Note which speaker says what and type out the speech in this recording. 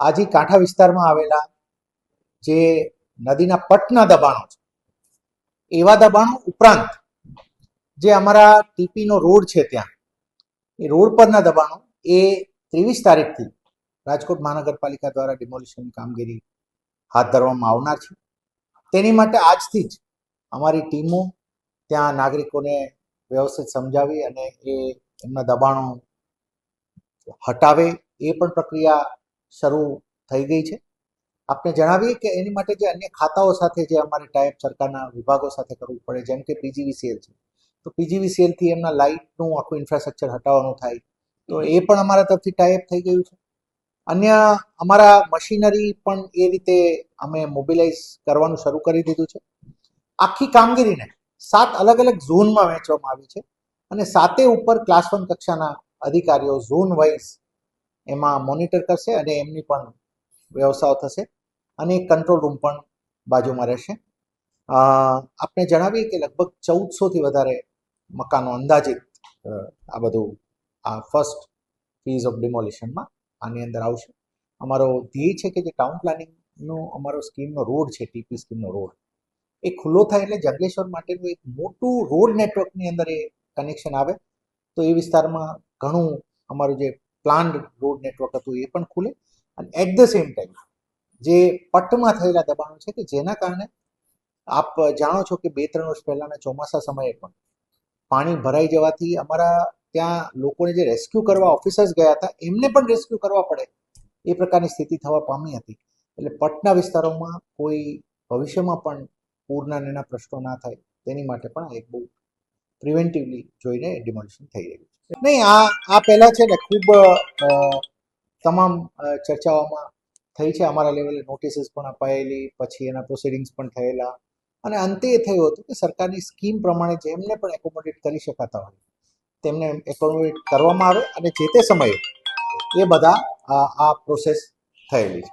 Speaker 1: આજે કાંઠા વિસ્તારમાં આવેલા જે નદીના પટના દબાણો છે એવા દબાણો ઉપરાંત જે અમારા ટીપીનો રોડ છે ત્યાં એ રોડ પરના દબાણો એ 23 તારીખથી રાજકોટ મહાનગરપાલિકા દ્વારા ડિમોલિશનની કામગીરી હાથ ધરવામાં આવનાર છે. તેની માટે આજથી જ અમારી ટીમો ત્યાં નાગરિકોને વ્યવસ્થિત સમજાવી અને એમના દબાણો હટાવે એ પણ પ્રક્રિયા શરૂ થઈ ગઈ છે. આપને જણાવીએ કે એની માટે જે અન્ય ખાતાઓ સાથે જે અમારે ટાઈપ સરકારના વિભાગો સાથે કરવું પડે, જેમ કે પીજીવીસીએલ છે, તો પીજીવીસીએલથી એમના લાઇટનું આખું ઇન્ફ્રાસ્ટ્રક્ચર હટાવવાનું થાય, તો એ પણ અમારા તરફથી ટાઈપ થઈ ગયું છે. અન્ય અમારા મશીનરી પણ એ રીતે અમે મોબિલાઇઝ કરવાનું શરૂ કરી દીધું છે. આખી કામગીરીને 7 અલગ અલગ ઝોનમાં વહેંચવામાં આવી છે અને 7 ઉપર ક્લાસ 1 કક્ષાના અધિકારીઓ ઝોન વાઇઝ એમાં મોનિટર કરશે અને એમની પણ વ્યવસ્થાઓ થશે અને એક કંટ્રોલ રૂમ પણ બાજુમાં રહેશે. આપને જણાવીએ કે લગભગ 1400થી વધારે મકાનો અંદાજિત આ બધું ફર્સ્ટ ફેઝ ઓફ ડિમોલિશનમાં આની અંદર આવશે. અમારો ધ્યેય છે કે જે ટાઉન પ્લાનિંગનો અમારો સ્કીમનો રોડ છે, ટીપી સ્કીમનો રોડ, એ ખુલ્લો થાય એટલે જંગલેશ્વર માટેનું એક મોટું રોડ નેટવર્કની અંદર એ કનેક્શન આવે, તો એ વિસ્તારમાં ઘણું અમારું જે પ્લાન્ડ રોડ નેટવર્ક હતું એ પણ ખુલે. અને એટ ધ સેમ ટાઈમ જે પટ્ટમાં થયેલા દબાણો છે કે જેના કારણે આપ જાણો છો કે 2-3 વર્ષ પહેલાંના ચોમાસા સમયે પણ પાણી ભરાઈ જવાથી અમારા ત્યાં લોકોને જે રેસ્ક્યુ કરવા ઓફિસર્સ ગયા હતા એમને પણ રેસ્ક્યુ કરવા પડે એ પ્રકારની સ્થિતિ થવા પામી હતી. એટલે પટના વિસ્તારોમાં કોઈ ભવિષ્યમાં પણ પૂરના એના પ્રશ્નો ના થાય તેની માટે પણ એક બહુ પ્રિવેન્ટિવલી જોઈને ડિમોલિશન થઈ રહ્યું છે. નહીં, આ પહેલાં છે ને ખૂબ તમામ ચર્ચાઓમાં થઈ છે. અમારા લેવલે નોટિસીસ પણ અપાયેલી, પછી એના પ્રોસિડિંગ્સ પણ થયેલા અને અંતે એ થયું હતું કે સરકારની સ્કીમ પ્રમાણે જેમને પણ એકોમોડેટ કરી શકાતા હોય તેમને એકોમોડેટ કરવામાં આવે અને જે તે સમયે એ બધા આ પ્રોસેસ થયેલી છે.